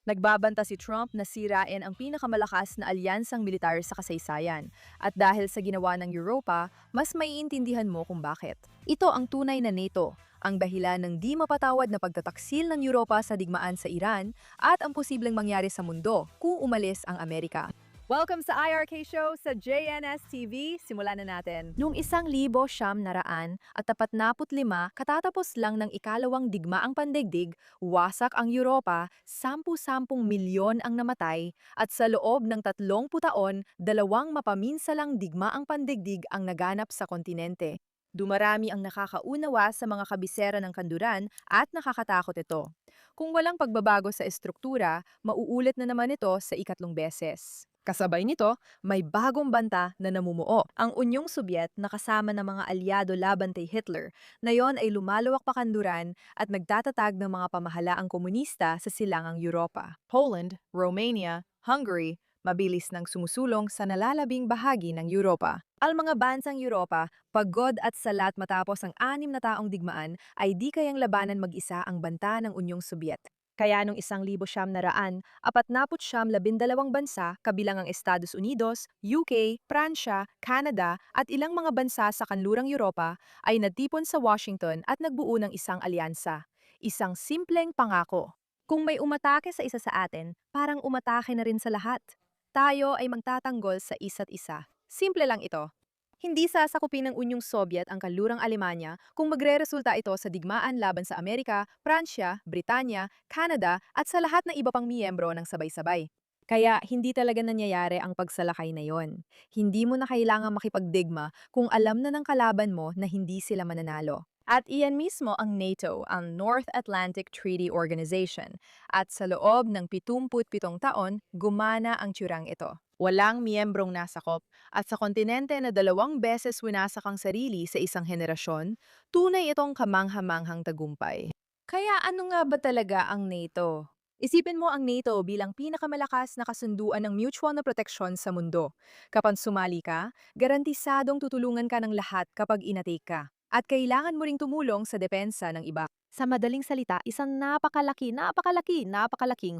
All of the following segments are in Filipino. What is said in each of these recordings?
Nagbabanta si Trump na sirain ang pinakamalakas na alyansang militar sa kasaysayan. At dahil sa ginawa ng Europa, mas maiintindihan mo kung bakit. Ito ang tunay na NATO, ang dahilan ng di mapatawad na pagtataksil ng Europa sa digmaan sa Iran at ang posibleng mangyari sa mundo kung umalis ang Amerika. Welcome sa IRK Show sa JNS TV. Simulan na natin. Noong 1945, katatapos lang ng ikalawang digmaang pandaigdig, wasak ang Europa, 10-10 milyon ang namatay, at sa loob ng 30 taon, dalawang mapaminsalang digmaang pandaigdig ang naganap sa kontinente. Dumarami ang nakakaunawa sa mga kabisera ng kanduran at nakakatakot ito. Kung walang pagbabago sa estruktura, mauulit na naman ito sa ikatlong beses. Kasabay nito, may bagong banta na namumuo. Ang Unyong Sobyet na kasama ng mga alyado laban kay Hitler, na yon ay lumalawak pa kanduran at nagtatatag ng mga pamahalaang komunista sa silangang Europa. Poland, Romania, Hungary, mabilis nang sumusulong sa nalalabing bahagi ng Europa. Ang mga bansang Europa, pagod at salat matapos ang 6 na taong digmaan, ay di kayang labanan mag-isa ang banta ng Unyong Sobyet. Kaya noong 19labindalawang bansa, kabilang ang Estados Unidos, UK, Pransya, Canada at ilang mga bansa sa kanlurang Europa ay natipon sa Washington at nagbuo ng isang alyansa. Isang simpleng pangako. Kung may umatake sa isa sa atin, parang umatake na rin sa lahat. Tayo ay magtatanggol sa isa't isa. Simple lang ito. Hindi sasakupin ng Unyong Sobyet ang kanlurang Alemanya kung magreresulta ito sa digmaan laban sa Amerika, Pransya, Britanya, Canada at sa lahat ng iba pang miyembro ng sabay-sabay. Kaya hindi talaga nangyayari ang pagsalakay na yon. Hindi mo na kailangang makipagdigma kung alam na ng kalaban mo na hindi sila mananalo. At iyan mismo ang NATO, ang North Atlantic Treaty Organization. At sa loob ng 77 taon, gumana ang tiyurang ito. Walang miyembrong nasakop at sa kontinente na 2 beses winasak ang sarili sa isang henerasyon, tunay itong kamanghamanghang tagumpay. Kaya ano nga ba talaga ang NATO? Isipin mo ang NATO bilang pinakamalakas na kasunduan ng mutual na proteksyon sa mundo. Kapag sumali ka, garantisadong tutulungan ka ng lahat kapag inatake ka. At kailangan mo ring tumulong sa depensa ng iba. Sa madaling salita, isang napakalaking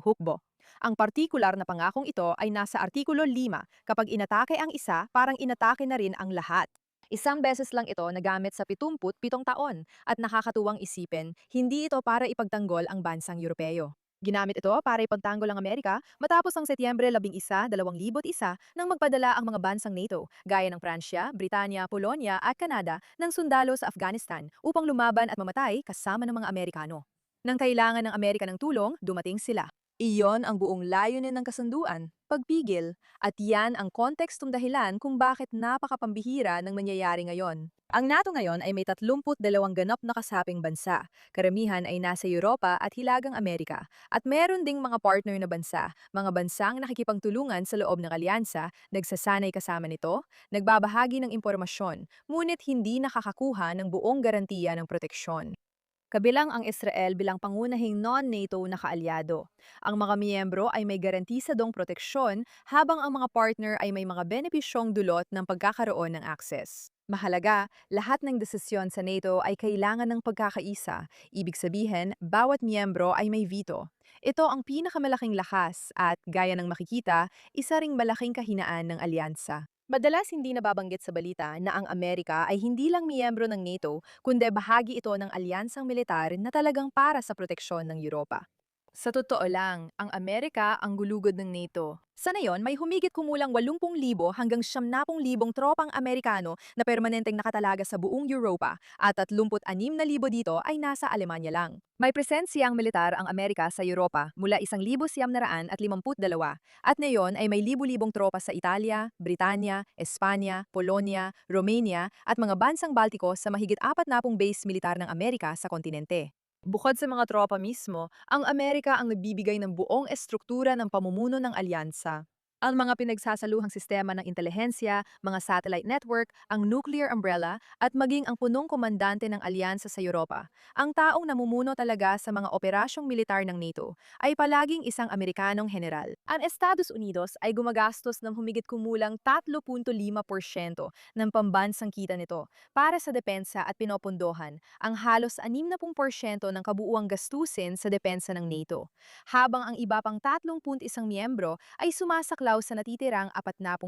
hukbo. Ang partikular na pangakong ito ay nasa Artikulo 5. Kapag inatake ang isa, parang inatake na rin ang lahat. Isang beses lang ito nagamit sa 77 taon at nakakatuwang isipin, hindi ito para ipagtanggol ang bansang Europeo. Ginamit ito para ipagtanggol ang Amerika matapos ang Setyembre 11, 2001 nang magpadala ang mga bansang NATO, gaya ng Pransya, Britanya, Polonya at Canada ng sundalo sa Afghanistan upang lumaban at mamatay kasama ng mga Amerikano. Nang kailangan ng Amerika ng tulong, dumating sila. Iyon ang buong layunin ng kasunduan, pagpigil, at yan ang kontekstong dahilan kung bakit napakapambihira ng nangyayari ngayon. Ang NATO ngayon ay may 32 ganap na kasaping bansa. Karamihan ay nasa Europa at Hilagang Amerika. At meron ding mga partner na bansa, mga bansang nakikipagtulungan sa loob ng alyansa, nagsasanay kasama nito, nagbabahagi ng impormasyon, ngunit hindi nakakakuha ng buong garantiya ng proteksyon. Kabilang ang Israel bilang pangunahing non-NATO na kaalyado. Ang mga miyembro ay may garantisadong proteksyon habang ang mga partner ay may mga benepisyong dulot ng pagkakaroon ng access. Mahalaga, lahat ng desisyon sa NATO ay kailangan ng pagkakaisa. Ibig sabihin, bawat miyembro ay may veto. Ito ang pinakamalaking lakas at, gaya ng makikita, isa ring malaking kahinaan ng alyansa. Madalas hindi nababanggit sa balita na ang Amerika ay hindi lang miyembro ng NATO, kundi bahagi ito ng alyansang militar na talagang para sa proteksyon ng Europa. Sa totoo lang, ang Amerika ang gulugod ng NATO. Sa ngayon, may humigit kumulang 80,000 hanggang 70,000 tropang Amerikano na permanenteng nakatalaga sa buong Europa at 36,000 dito ay nasa Alemanya lang. May presensiyang militar ang Amerika sa Europa mula 1,952 at ngayon ay may libu-libong tropa sa Italia, Britanya, Espanya, Polonia, Romania at mga bansang Baltiko sa mahigit 40 base militar ng Amerika sa kontinente. Bukod sa mga tropa mismo, ang Amerika ang nagbibigay ng buong estruktura ng pamumuno ng alyansa. Ang mga pinagsasaluhang sistema ng intelihensya, mga satellite network, ang nuclear umbrella, at maging ang punong komandante ng alyansa sa Europa. Ang taong namumuno talaga sa mga operasyong militar ng NATO ay palaging isang Amerikanong general. Ang Estados Unidos ay gumagastos ng humigit kumulang 3.5% ng pambansang kita nito para sa depensa at pinopondohan ang halos 60% ng kabuuang gastusin sa depensa ng NATO, habang ang iba pang 31 miyembro ay sumasaklaw sa natitirang 40%.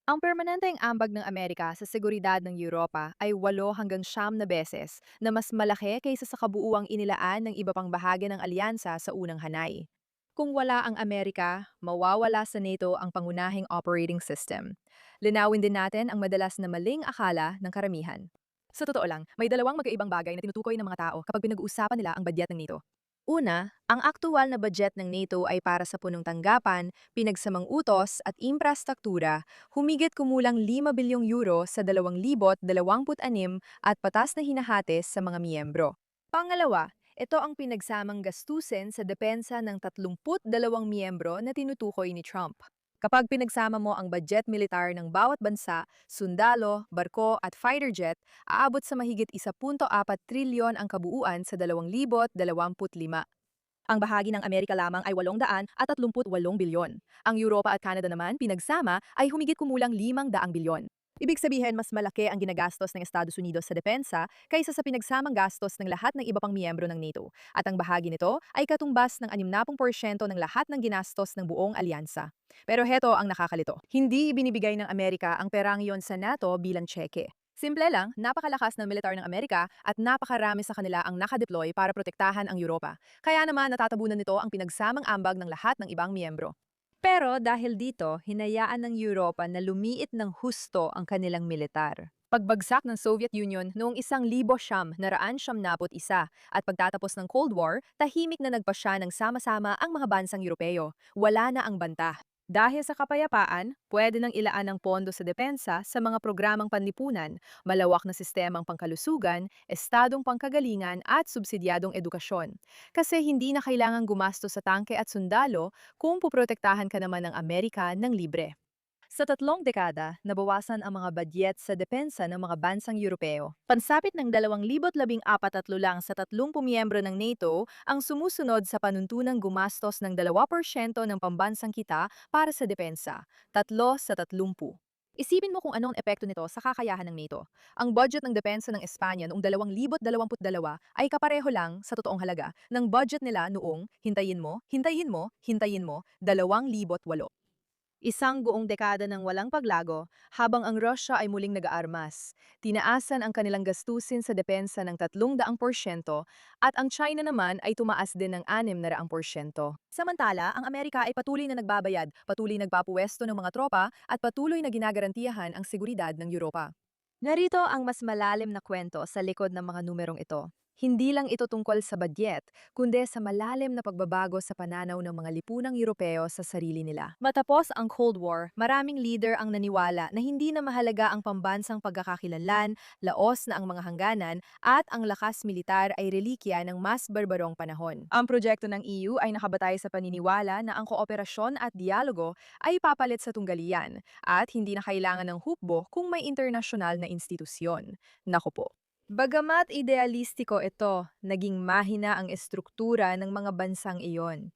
Ang permanenteng ambag ng Amerika sa seguridad ng Europa ay 8 hanggang 9 na beses na mas malaki kaysa sa kabuuang inilaan ng iba pang bahagi ng alyansa sa unang hanay. Kung wala ang Amerika, mawawala sa NATO ang pangunahing operating system. Linawin din natin ang madalas na maling akala ng karamihan. Sa totoo lang, may dalawang magkaibang bagay na tinutukoy ng mga tao kapag pinag-uusapan nila ang budget ng NATO. Una, ang aktual na budget ng NATO ay para sa punong tanggapan, pinagsamang utos at infrastruktura, humigit kumulang 5 bilyong euro sa 2026 at patas na hinahates sa mga miyembro. Pangalawa, ito ang pinagsamang gastusin sa depensa ng 32 miyembro na tinutukoy ni Trump. Kapag pinagsama mo ang budget militar ng bawat bansa, sundalo, barko at fighter jet, aabot sa mahigit 1.4 trilyon ang kabuuan sa 2025. Ang bahagi ng Amerika lamang ay 838 bilyon. Ang Europa at Canada naman, pinagsama, ay humigit kumulang 500 bilyon. Ibig sabihin, mas malaki ang ginagastos ng Estados Unidos sa depensa kaysa sa pinagsamang gastos ng lahat ng iba pang miyembro ng NATO. At ang bahagi nito ay katumbas ng 60% ng lahat ng ginastos ng buong alyansa. Pero heto ang nakakalito. Hindi ibinibigay ng Amerika ang perang iyon sa NATO bilang tseke. Simple lang, napakalakas ng militar ng Amerika at napakarami sa kanila ang nakadeploy para protektahan ang Europa. Kaya naman natatabunan nito ang pinagsamang ambag ng lahat ng ibang miyembro. Pero dahil dito, hinayaan ng Europa na lumiit ng husto ang kanilang militar. Pagbagsak ng Soviet Union noong 1991 at pagtatapos ng Cold War, tahimik na nagpa siya ng sama-sama ang mga bansang Europeo. Wala na ang banta. Dahil sa kapayapaan, pwede nang ilaan ng pondo sa depensa sa mga programang panlipunan, malawak na sistemang pangkalusugan, estadong pangkagalingan at subsidyadong edukasyon. Kasi hindi na kailangang gumastos sa tangke at sundalo kung puprotektahan ka naman ng Amerika ng libre. Sa 3 dekada, nabawasan ang mga badyet sa depensa ng mga bansang Europeo. Pansapit ng 2014 lang sa 30 miyembro ng NATO ang sumusunod sa panuntunang gumastos ng 2% ng pambansang kita para sa depensa, 3 sa 30. Isipin mo kung anong epekto nito sa kakayahan ng NATO. Ang budget ng depensa ng Espanya noong 2022 ay kapareho lang sa totoong halaga ng budget nila noong, hintayin mo, 2008. Isang buong dekada ng walang paglago, habang ang Russia ay muling nag-aarmas. Tinaasan ang kanilang gastusin sa depensa ng 300% at ang China naman ay tumaas din ng 600%. Samantala, ang Amerika ay patuloy na nagbabayad, patuloy nagpapuwesto ng mga tropa at patuloy na ginagarantiyahan ang seguridad ng Europa. Narito ang mas malalim na kwento sa likod ng mga numerong ito. Hindi lang ito tungkol sa budget, kundi sa malalim na pagbabago sa pananaw ng mga lipunang Europeo sa sarili nila. Matapos ang Cold War, maraming leader ang naniwala na hindi na mahalaga ang pambansang pagkakakilanlan, laos na ang mga hangganan, at ang lakas militar ay relikya ng mas barbarong panahon. Ang proyekto ng EU ay nakabatay sa paniniwala na ang kooperasyon at dialogo ay papalit sa tunggalian at hindi na kailangan ng hukbo kung may internasyonal na institusyon. Naku po. Bagamat idealistiko ito, naging mahina ang estruktura ng mga bansang iyon.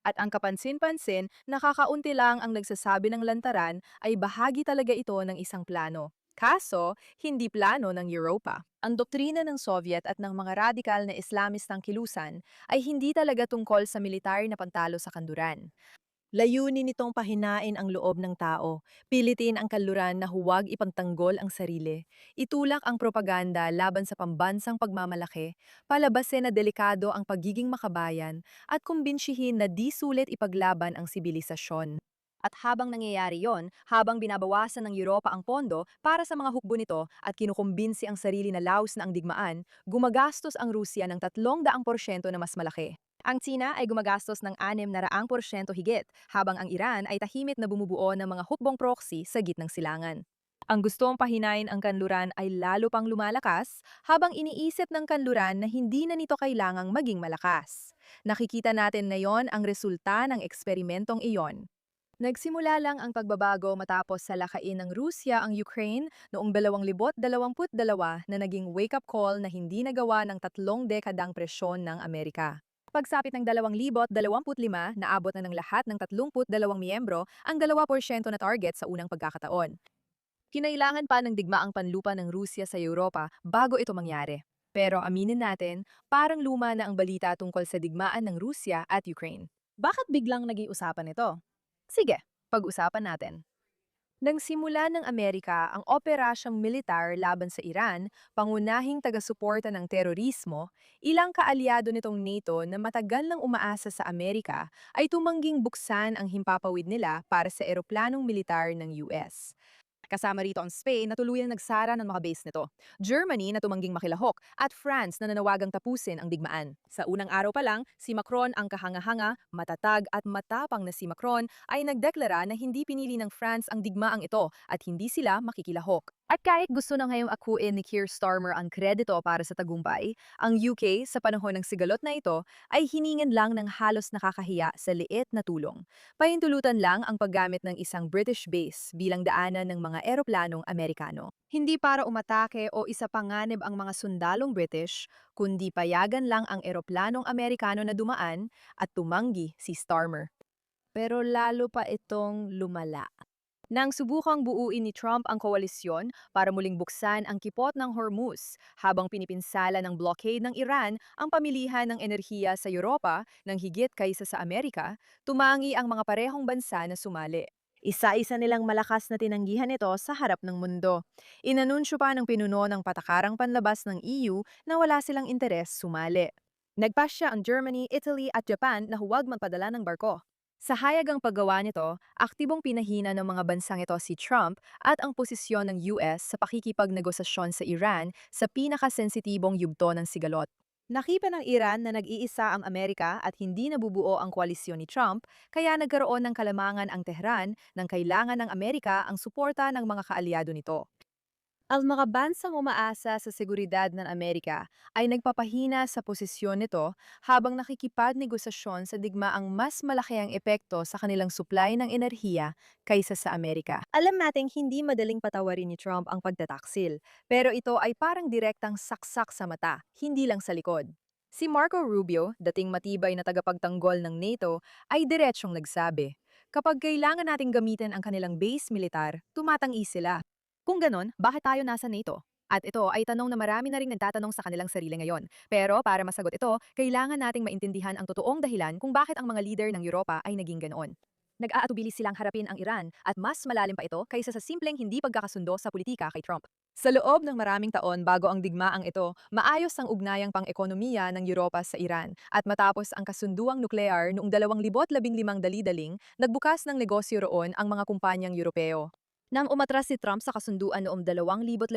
At ang kapansin-pansin, nakakaunti lang ang nagsasabi ng lantaran ay bahagi talaga ito ng isang plano. Kaso, hindi plano ng Europa. Ang doktrina ng Soviet at ng mga radikal na Islamistang kilusan ay hindi talaga tungkol sa militar na pantalo sa kanduran. Layunin nitong pahinain ang loob ng tao, pilitin ang kanluran na huwag ipagtanggol ang sarili, itulak ang propaganda laban sa pambansang pagmamalaki, palabasin na delikado ang pagiging makabayan, at kumbinsihin na di sulit ipaglaban ang sibilisasyon. At habang nangyayari yon, habang binabawasan ng Europa ang pondo para sa mga hukbo nito at kinukumbinsi ang sarili na laos na ang digmaan, gumagastos ang Rusya ng 300% na mas malaki. Ang Tsina ay gumagastos ng 600% higit, habang ang Iran ay tahimik na bumubuo ng mga hukbong proxy sa gitnang silangan. Ang gustong pahinain ang kanluran ay lalo pang lumalakas habang iniisip ng kanluran na hindi na nito kailangang maging malakas. Nakikita natin ngayon ang resulta ng eksperimentong iyon. Nagsimula lang ang pagbabago matapos salakain ng Rusya ang Ukraine noong 2022 na naging wake-up call na hindi nagawa ng 3 dekadang presyon ng Amerika. Pagsapit ng 2025, naabot na ng lahat ng 32 miyembro ang 2% na target sa unang pagkakataon. Kinailangan pa ng digmaang panlupa ng Rusya sa Europa bago ito mangyari. Pero aminin natin, parang luma na ang balita tungkol sa digmaan ng Rusya at Ukraine. Bakit biglang naging usapan ito? Sige, pag-usapan natin. Nang simula ng Amerika ang operasyong militar laban sa Iran, pangunahing taga-suporta ng terorismo, ilang kaalyado nitong NATO na matagal nang umaasa sa Amerika ay tumangging buksan ang himpapawid nila para sa eroplanong militar ng US. Kasama rito ang Spain na tuluyang nagsara ng mga base nito, Germany na tumangging makilahok, at France na nanawagang tapusin ang digmaan. Sa unang araw pa lang, si Macron ang kahanga-hanga, matatag at matapang na si Macron ay nagdeklara na hindi pinili ng France ang digmaang ito at hindi sila makikilahok. At kahit gusto na ngayong akuin ni Keir Starmer ang kredito para sa tagumpay, ang UK sa panahon ng sigalot na ito ay hiningan lang ng halos nakakahiya sa liit na tulong. Pahintulutan lang ang paggamit ng isang British base bilang daanan ng mga eroplanong Amerikano. Hindi para umatake o isapanganib ang mga sundalong British, kundi payagan lang ang eroplanong Amerikano na dumaan at tumanggi si Starmer. Pero lalo pa itong lumala. Nang subukang buuin ni Trump ang koalisyon para muling buksan ang kipot ng Hormuz habang pinipinsala ng blockade ng Iran ang pamilihan ng enerhiya sa Europa ng higit kaysa sa Amerika, tumangi ang mga parehong bansa na sumali. Isa-isa nilang malakas na tinanggihan ito sa harap ng mundo. Inanunsyo pa ng pinuno ng patakarang panlabas ng EU na wala silang interes sumali. Nagpasya ang Germany, Italy at Japan na huwag magpadala ng barko. Sa hayagang paggawa nito, aktibong pinahina ng mga bansang ito si Trump at ang posisyon ng US sa pakikipagnegosasyon sa Iran sa pinakasensitibong yugto ng sigalot. Nakipa ng Iran na nag-iisa ang Amerika at hindi nabubuo ang koalisyon ni Trump, kaya nagkaroon ng kalamangan ang Tehran nang kailangan ng Amerika ang suporta ng mga kaalyado nito. Ang mga bansang umaasa sa seguridad ng Amerika ay nagpapahina sa posisyon nito habang nakikipagnegosasyon sa digmaang mas malaki ang epekto sa kanilang supply ng enerhiya kaysa sa Amerika. Alam nating hindi madaling patawarin ni Trump ang pagtataksil, pero ito ay parang direktang saksak sa mata, hindi lang sa likod. Si Marco Rubio, dating matibay na tagapagtanggol ng NATO, ay diretsyong nagsabi, kapag kailangan nating gamitin ang kanilang base militar, tumatangi sila. Kung ganon, bakit tayo nasa NATO? At ito ay tanong na marami na ring nagtatanong sa kanilang sarili ngayon. Pero para masagot ito, kailangan nating maintindihan ang totoong dahilan kung bakit ang mga leader ng Europa ay naging ganoon. Nag-aatubili silang harapin ang Iran at mas malalim pa ito kaysa sa simpleng hindi pagkakasundo sa politika kay Trump. Sa loob ng maraming taon bago ang digmaang ito, maayos ang ugnayang pang-ekonomiya ng Europa sa Iran at matapos ang kasunduang nuklear noong 2015 dali-daling, nagbukas ng negosyo roon ang mga kumpanyang Europeo. Nang umatras si Trump sa kasunduan noong 2019,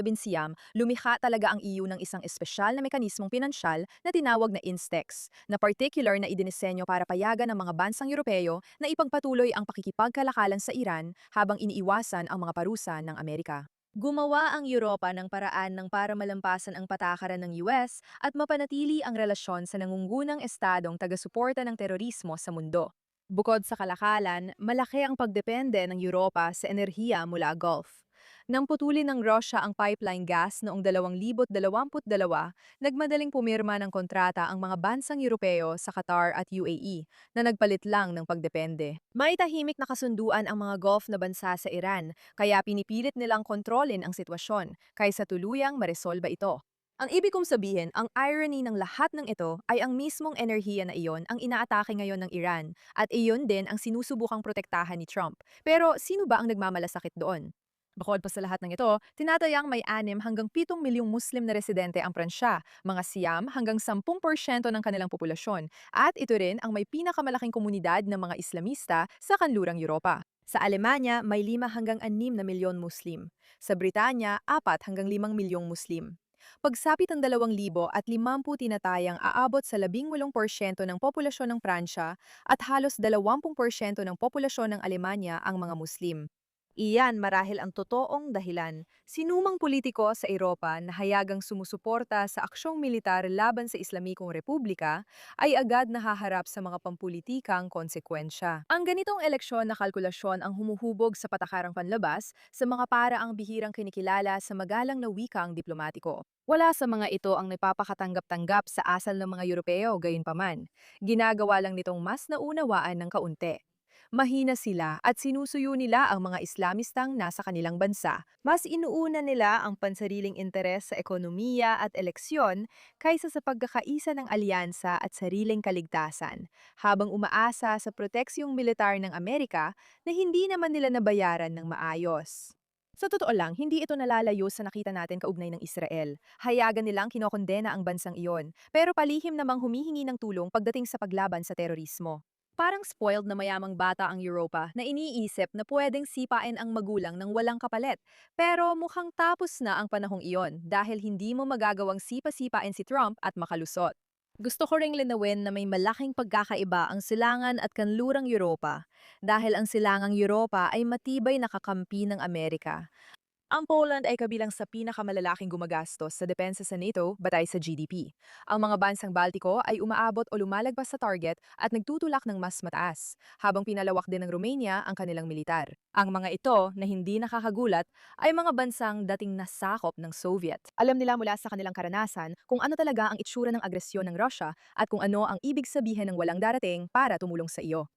lumikha talaga ang EU ng isang espesyal na mekanismong pinansyal na tinawag na INSTEX, na particular na idinisenyo para payagan ng mga bansang Europeo na ipagpatuloy ang pakikipagkalakalan sa Iran habang iniiwasan ang mga parusa ng Amerika. Gumawa ang Europa ng paraan para malampasan ang patakaran ng US at mapanatili ang relasyon sa nangungunang estadong taga-suporta ng terorismo sa mundo. Bukod sa kalakalan, malaki ang pagdepende ng Europa sa enerhiya mula Gulf. Nang putulin ng Russia ang pipeline gas noong 2022, nagmadaling pumirma ng kontrata ang mga bansang Europeo sa Qatar at UAE na nagpalit lang ng pagdepende. May tahimik na kasunduan ang mga Gulf na bansa sa Iran, kaya pinipilit nilang kontrolin ang sitwasyon kaysa tuluyang maresolba ito. Ang ibig kong sabihin, ang irony ng lahat ng ito ay ang mismong enerhiya na iyon ang inaatake ngayon ng Iran at iyon din ang sinusubukang protektahan ni Trump. Pero sino ba ang nagmamalasakit doon? Bukod pa sa lahat ng ito, tinatayang may 6 hanggang 7 milyong Muslim na residente ang Pransya, mga siyam hanggang 10% ng kanilang populasyon, at ito rin ang may pinakamalaking komunidad ng mga Islamista sa kanlurang Europa. Sa Alemanya, may 5 hanggang 6 na milyon Muslim. Sa Britanya, 4 hanggang 5 milyong Muslim. Pagsapit ng 2050 tinatayang aabot sa 18% ng populasyon ng Pransya at halos 20% ng populasyon ng Alemanya ang mga Muslim. Iyan marahil ang totoong dahilan. Sinumang politiko sa Europa na hayagang sumusuporta sa aksyong militar laban sa Islamikong Republika ay agad nahaharap sa mga pampulitikang konsekwensya. Ang ganitong eleksyon na kalkulasyon ang humuhubog sa patakarang panlabas sa mga paraang bihirang kinikilala sa magalang na wikang diplomatiko. Wala sa mga ito ang nagpapakatanggap-tanggap sa asal ng mga Europeo gayunpaman. Ginagawa lang nitong mas naunawaan ng kaunti. Mahina sila at sinusuyo nila ang mga Islamistang nasa kanilang bansa. Mas inuuna nila ang pansariling interes sa ekonomiya at eleksyon kaysa sa pagkakaisa ng alyansa at sariling kaligtasan, habang umaasa sa proteksyong militar ng Amerika na hindi naman nila nabayaran ng maayos. Sa totoo lang, hindi ito nalalayo sa nakita natin kaugnay ng Israel. Hayagan nilang kinokondena ang bansang iyon, pero palihim namang humihingi ng tulong pagdating sa paglaban sa terorismo. Parang spoiled na mayamang bata ang Europa na iniisip na pwedeng sipain ang magulang ng walang kapalit. Pero mukhang tapos na ang panahong iyon dahil hindi mo magagawang sipa-sipain si Trump at makalusot. Gusto ko ring linawin na may malaking pagkakaiba ang silangan at kanlurang Europa dahil ang silangang Europa ay matibay na kakampi ng Amerika. Ang Poland ay kabilang sa pinakamalalaking gumagastos sa depensa sa NATO batay sa GDP. Ang mga bansang Baltiko ay umaabot o lumalagpas sa target at nagtutulak ng mas mataas, habang pinalawak din ng Romania ang kanilang militar. Ang mga ito na hindi nakakagulat ay mga bansang dating nasakop ng Soviet. Alam nila mula sa kanilang karanasan kung ano talaga ang itsura ng agresyon ng Russia at kung ano ang ibig sabihin ng walang darating para tumulong sa iyo.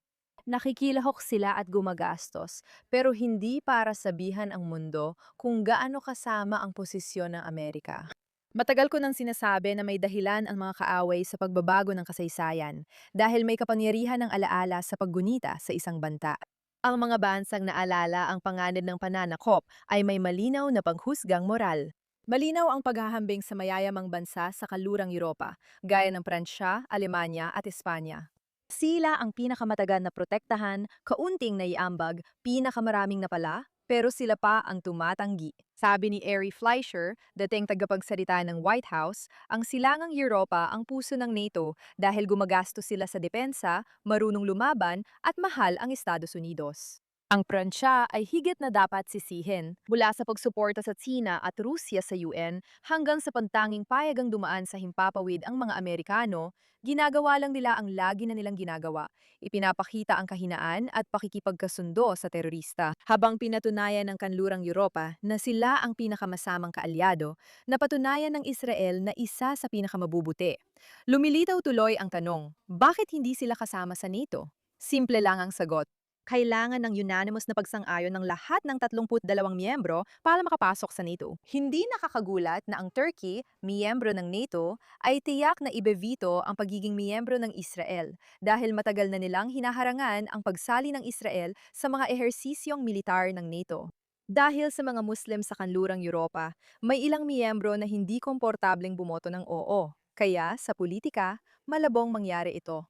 Nakikilahok sila at gumagastos, pero hindi para sabihan ang mundo kung gaano kasama ang posisyon ng Amerika. Matagal ko nang sinasabi na may dahilan ang mga kaaway sa pagbabago ng kasaysayan dahil may kapangyarihan ng alaala sa paggunita sa isang banta. Ang mga bansang naalala ang panganib ng pananakop ay may malinaw na panghusgang moral. Malinaw ang paghahambing sa mayayamang bansa sa kalurang Europa, gaya ng Pransya, Alemanya at Espanya. Sila ang pinakamatagal na protektahan, kaunting naiambag, pinakamaraming napala, pero sila pa ang tumatanggi. Sabi ni Ari Fleischer, dating tagapagsalita ng White House, ang silangang Europa ang puso ng NATO dahil gumagastos sila sa depensa, marunong lumaban at mahal ang Estados Unidos. Ang Pransya ay higit na dapat sisihin mula sa pagsuporta sa Tsina at Rusya sa UN hanggang sa pantanging payagang dumaan sa himpapawid ang mga Amerikano, ginagawa lang nila ang lagi na nilang ginagawa. Ipinapakita ang kahinaan at pakikipagkasundo sa terorista. Habang pinatunayan ng kanlurang Europa na sila ang pinakamasamang kaalyado, napatunayan ng Israel na isa sa pinakamabubuti. Lumilitaw tuloy ang tanong, bakit hindi sila kasama sa NATO? Simple lang ang sagot. Kailangan ng unanimous na pagsang-ayon ng lahat ng 32 miyembro para makapasok sa NATO. Hindi nakakagulat na ang Turkey, miyembro ng NATO, ay tiyak na ibevito ang pagiging miyembro ng Israel dahil matagal na nilang hinaharangan ang pagsali ng Israel sa mga ehersisyong militar ng NATO. Dahil sa mga Muslim sa kanlurang Europa, may ilang miyembro na hindi komportableng bumoto ng oo. Kaya, sa politika, malabong mangyari ito.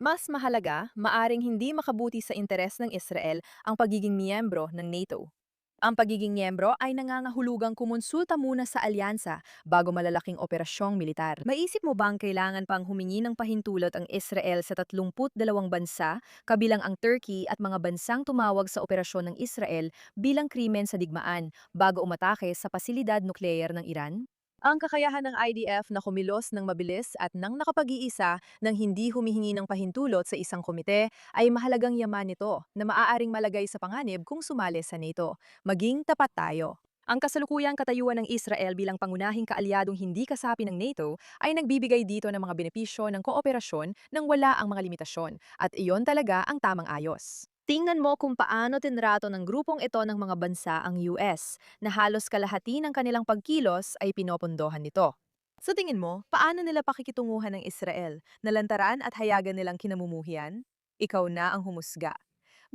Mas mahalaga, maaring hindi makabuti sa interes ng Israel ang pagiging miyembro ng NATO. Ang pagiging miyembro ay nangangahulugang kumonsulta muna sa alyansa bago malalaking operasyong militar. Maisip mo bang kailangan pang humingi ng pahintulot ang Israel sa 32 bansa, kabilang ang Turkey at mga bansang tumawag sa operasyon ng Israel bilang krimen sa digmaan bago umatake sa pasilidad nuklear ng Iran? Ang kakayahan ng IDF na kumilos ng mabilis at nang nakapag-iisa nang hindi humihingi ng pahintulot sa isang komite ay mahalagang yaman nito na maaaring malagay sa panganib kung sumali sa NATO. Maging tapat tayo. Ang kasalukuyang katayuan ng Israel bilang pangunahing kaalyadong hindi kasapi ng NATO ay nagbibigay dito ng mga benepisyo ng kooperasyon nang wala ang mga limitasyon at iyon talaga ang tamang ayos. Tingnan mo kung paano tinrato ng grupong ito ng mga bansa ang US, na halos kalahati ng kanilang pagkilos ay pinopondohan nito. Sa tingin mo, paano nila pakikitunguhan ng Israel, nalantaran at hayagan nilang kinamumuhian? Ikaw na ang humusga.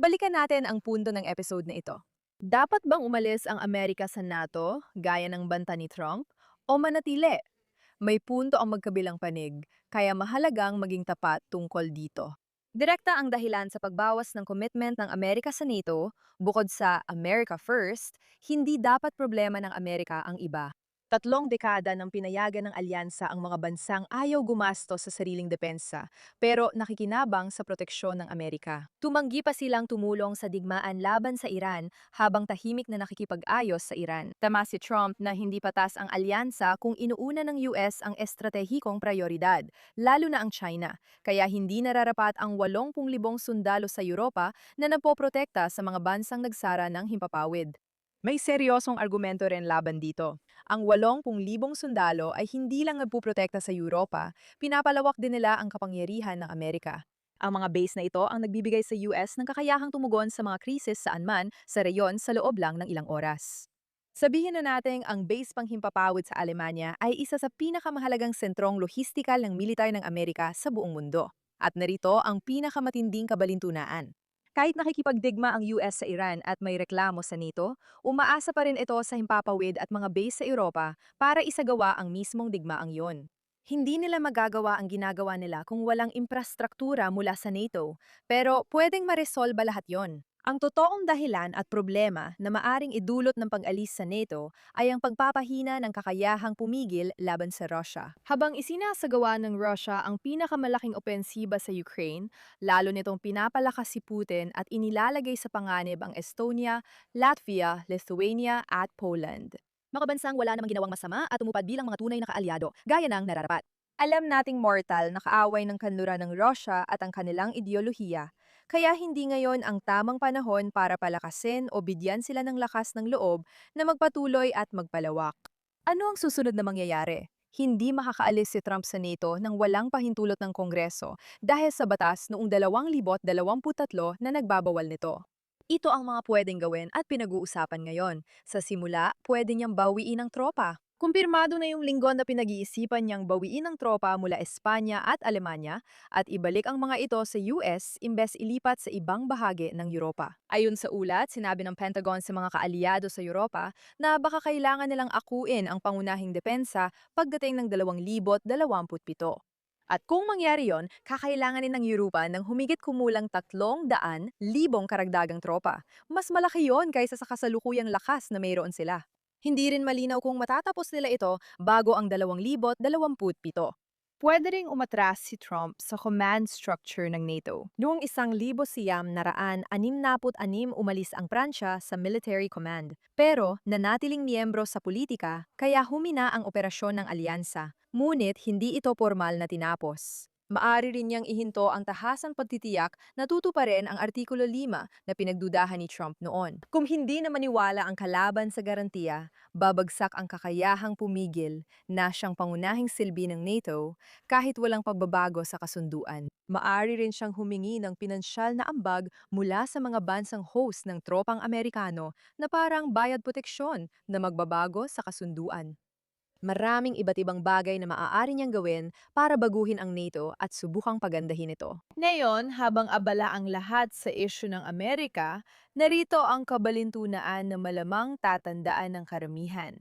Balikan natin ang punto ng episode na ito. Dapat bang umalis ang Amerika sa NATO, gaya ng banta ni Trump, o manatili? May punto ang magkabilang panig, kaya mahalagang maging tapat tungkol dito. Direkta ang dahilan sa pagbawas ng commitment ng Amerika sa NATO, bukod sa America First, hindi dapat problema ng Amerika ang iba. Tatlong dekada ng pinayagan ng alyansa ang mga bansang ayaw gumastos sa sariling depensa, pero nakikinabang sa proteksyon ng Amerika. Tumanggi pa silang tumulong sa digmaan laban sa Iran habang tahimik na nakikipag-ayos sa Iran. Tama si Trump na hindi patas ang alyansa kung inuuna ng US ang estratehikong prioridad, lalo na ang China, kaya hindi nararapat ang 80,000 sundalo sa Europa na nagpoprotekta sa mga bansang nagsara ng himpapawid. May seryosong argumento rin laban dito. Ang 80,000 sundalo ay hindi lang nagpuprotekta sa Europa, pinapalawak din nila ang kapangyarihan ng Amerika. Ang mga base na ito ang nagbibigay sa US ng kakayahang tumugon sa mga krisis saan man sa reyon sa loob lang ng ilang oras. Sabihin na natin ang base panghimpapawid sa Alemanya ay isa sa pinakamahalagang sentrong lohistikal ng militar ng Amerika sa buong mundo. At narito ang pinakamatinding kabalintunaan. Kahit nakikipagdigma ang US sa Iran at may reklamo sa NATO, umaasa pa rin ito sa himpapawid at mga base sa Europa para isagawa ang mismong digmaang yon. Hindi nila magagawa ang ginagawa nila kung walang infrastruktura mula sa NATO, pero pwedeng maresolba lahat yon. Ang totoong dahilan at problema na maaring idulot ng pag-alis sa NATO ay ang pagpapahina ng kakayahang pumigil laban sa Russia. Habang isinasagawa ng Russia ang pinakamalaking opensiba sa Ukraine, lalo nitong pinapalakas si Putin at inilalagay sa panganib ang Estonia, Latvia, Lithuania at Poland. Mga bansang wala namang ginawang masama at umupad bilang mga tunay na kaalyado, gaya ng nararapat. Alam nating mortal na kaaway ng kanluran ng Russia at ang kanilang ideolohiya, kaya hindi ngayon ang tamang panahon para palakasin o bigyan sila ng lakas ng loob na magpatuloy at magpalawak. Ano ang susunod na mangyayari? Hindi makakaalis si Trump sa NATO nang walang pahintulot ng Kongreso dahil sa batas noong 2023 na nagbabawal nito. Ito ang mga pwedeng gawin at pinag-uusapan ngayon. Sa simula, pwede niyang bawiin ang tropa. Kumpirmado na yung linggo na pinag-iisipan niyang bawiin ang tropa mula Espanya at Alemanya at ibalik ang mga ito sa US imbes ilipat sa ibang bahagi ng Europa. Ayon sa ulat, sinabi ng Pentagon sa mga kaalyado sa Europa na baka kailangan nilang akuin ang pangunahing depensa pagdating ng 2027. At kung mangyari yon, kakailanganin ng Europa ng humigit kumulang 300,000 karagdagang tropa. Mas malaki yon kaysa sa kasalukuyang lakas na mayroon sila. Hindi rin malinaw kung matatapos nila ito bago ang 2027. Pwede ring umatras si Trump sa command structure ng NATO. Noong 1966 umalis ang Pransya sa military command. Pero nanatiling miyembro sa politika kaya humina ang operasyon ng alyansa. Ngunit hindi ito formal na tinapos. Maari rin niyang ihinto ang tahasang pagtitiyak na tutuparin ang Artikulo 5 na pinagdudahan ni Trump noon. Kung hindi na maniwala ang kalaban sa garantiya, babagsak ang kakayahang pumigil na siyang pangunahing silbi ng NATO kahit walang pagbabago sa kasunduan. Maari rin siyang humingi ng pinansyal na ambag mula sa mga bansang host ng tropang Amerikano na parang bayad proteksyon na magbabago sa kasunduan. Maraming iba't ibang bagay na maaari niyang gawin para baguhin ang NATO at subukang pagandahin ito. Ngayon, habang abala ang lahat sa isyu ng Amerika, narito ang kabalintunaan na malamang tatandaan ng karamihan.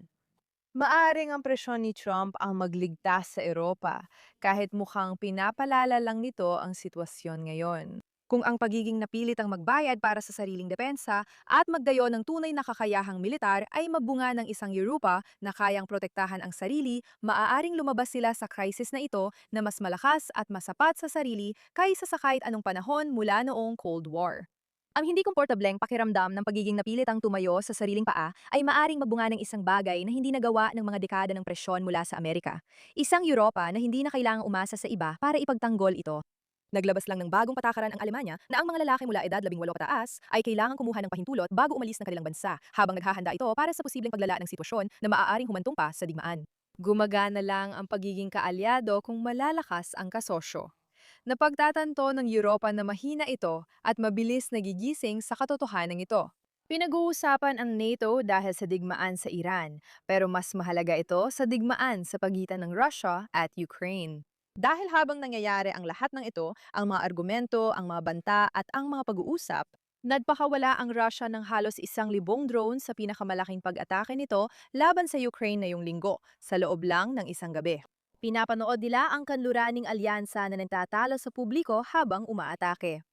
Maaring ang presyon ni Trump ang magligtas sa Europa, kahit mukhang pinapalala lang nito ang sitwasyon ngayon. Kung ang pagiging napilit ang magbayad para sa sariling depensa at magdayo ng tunay na kakayahang militar ay magbunga ng isang Europa na kayang protektahan ang sarili, maaaring lumabas sila sa krisis na ito na mas malakas at masapat sa sarili kaysa sa kahit anong panahon mula noong Cold War. Ang hindi komportableng pakiramdam ng pagiging napilitang tumayo sa sariling paa ay maaring magbunga ng isang bagay na hindi nagawa ng mga dekada ng presyon mula sa Amerika. Isang Europa na hindi na kailangang umasa sa iba para ipagtanggol ito. Naglabas lang ng bagong patakaran ang Alemanya na ang mga lalaki mula edad 18 pataas ay kailangang kumuha ng pahintulot bago umalis ng kanilang bansa, habang naghahanda ito para sa posibleng paglala ng sitwasyon na maaaring humantong pa sa digmaan. Gumagana lang ang pagiging kaalyado kung malalakas ang kasosyo. Napagtatanto ng Europa na mahina ito at mabilis nagigising sa katotohanan ito. Pinag-uusapan ang NATO dahil sa digmaan sa Iran, pero mas mahalaga ito sa digmaan sa pagitan ng Russia at Ukraine. Dahil habang nangyayari ang lahat ng ito, ang mga argumento, ang mga banta at ang mga pag-uusap, nagpakawala ang Russia ng halos 1,000 drone sa pinakamalaking pag-atake nito laban sa Ukraine ngayong linggo, sa loob lang ng isang gabi. Pinapanood nila ang kanluraning alyansa na nagtatalo sa publiko habang umaatake.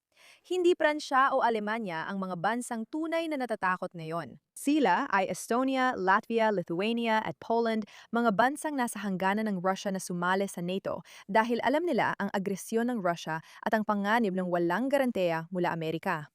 Hindi Pransya o Alemanya ang mga bansang tunay na natatakot ngayon. Sila ay Estonia, Latvia, Lithuania at Poland, mga bansang nasa hangganan ng Russia na sumali sa NATO dahil alam nila ang agresyon ng Russia at ang panganib ng walang garanteya mula Amerika.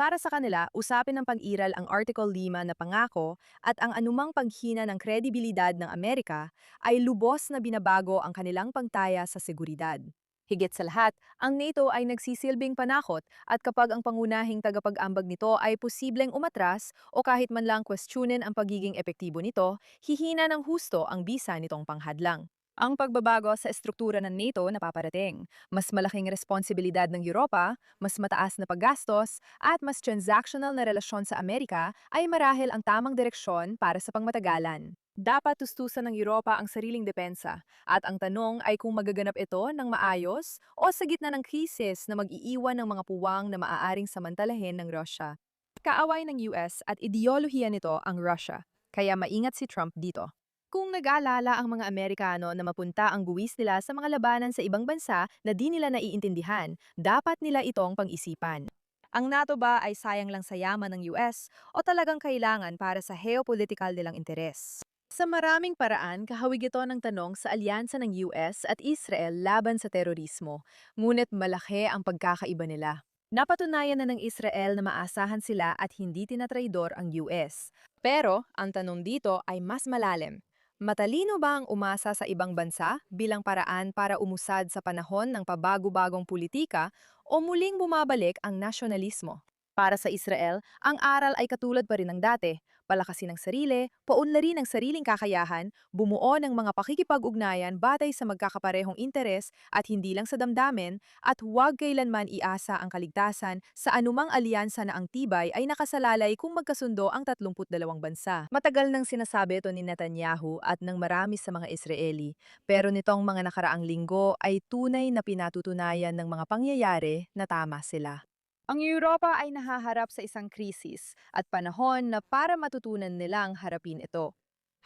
Para sa kanila, usapin ng pag-iral ang Article 5 na pangako at ang anumang paghina ng kredibilidad ng Amerika ay lubos na binabago ang kanilang pagtaya sa seguridad. Higit sa lahat, ang NATO ay nagsisilbing panakot at kapag ang pangunahing tagapag-ambag nito ay posibleng umatras o kahit man lang questionin ang pagiging epektibo nito, hihina ng husto ang bisa nitong panghadlang. Ang pagbabago sa estruktura ng NATO na paparating, mas malaking responsibilidad ng Europa, mas mataas na paggastos, at mas transactional na relasyon sa Amerika ay marahil ang tamang direksyon para sa pangmatagalan. Dapat tustusan ng Europa ang sariling depensa, at ang tanong ay kung magaganap ito ng maayos o sa gitna ng krisis na mag-iiwan ng mga puwang na maaaring samantalahin ng Russia. Kaaway ng US at ideolohiya nito ang Russia, kaya maingat si Trump dito. Kung nag-aalala ang mga Amerikano na mapunta ang buwis nila sa mga labanan sa ibang bansa na di nila naiintindihan, dapat nila itong pang-isipan. Ang NATO ba ay sayang lang sa yaman ng US o talagang kailangan para sa geopolitical nilang interes? Sa maraming paraan, kahawig ito ng tanong sa alyansa ng US at Israel laban sa terorismo, ngunit malaki ang pagkakaiba nila. Napatunayan na ng Israel na maasahan sila at hindi tinatraidor ang US. Pero, ang tanong dito ay mas malalim. Matalino ba ang umasa sa ibang bansa bilang paraan para umusad sa panahon ng pabago-bagong politika o muling bumabalik ang nasyonalismo? Para sa Israel, ang aral ay katulad pa rin ng dati, palakasin ang sarili, paunlarin ang sariling kakayahan, bumuo ng mga pakikipag-ugnayan batay sa magkakaparehong interes at hindi lang sa damdamin, at huwag kailanman iasa ang kaligtasan sa anumang alyansa na ang tibay ay nakasalalay kung magkasundo ang 32 bansa. Matagal nang sinasabi ito ni Netanyahu at ng marami sa mga Israeli, pero nitong mga nakaraang linggo ay tunay na pinatutunayan ng mga pangyayari na tama sila. Ang Europa ay nahaharap sa isang krisis at panahon na para matutunan nilang harapin ito.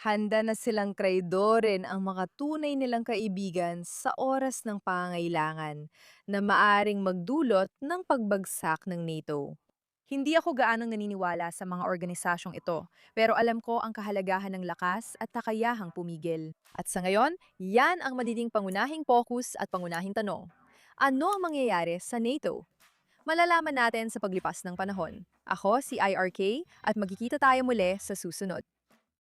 Handa na silang traidorin ang mga tunay nilang kaibigan sa oras ng pangailangan na maaring magdulot ng pagbagsak ng NATO. Hindi ako gaanong naniniwala sa mga organisasyong ito, pero alam ko ang kahalagahan ng lakas at kakayahang pumigil. At sa ngayon, yan ang magiging pangunahing focus at pangunahing tanong. Ano ang mangyayari sa NATO? Malalaman natin sa paglipas ng panahon. Ako si IRK at magkikita tayo muli sa susunod.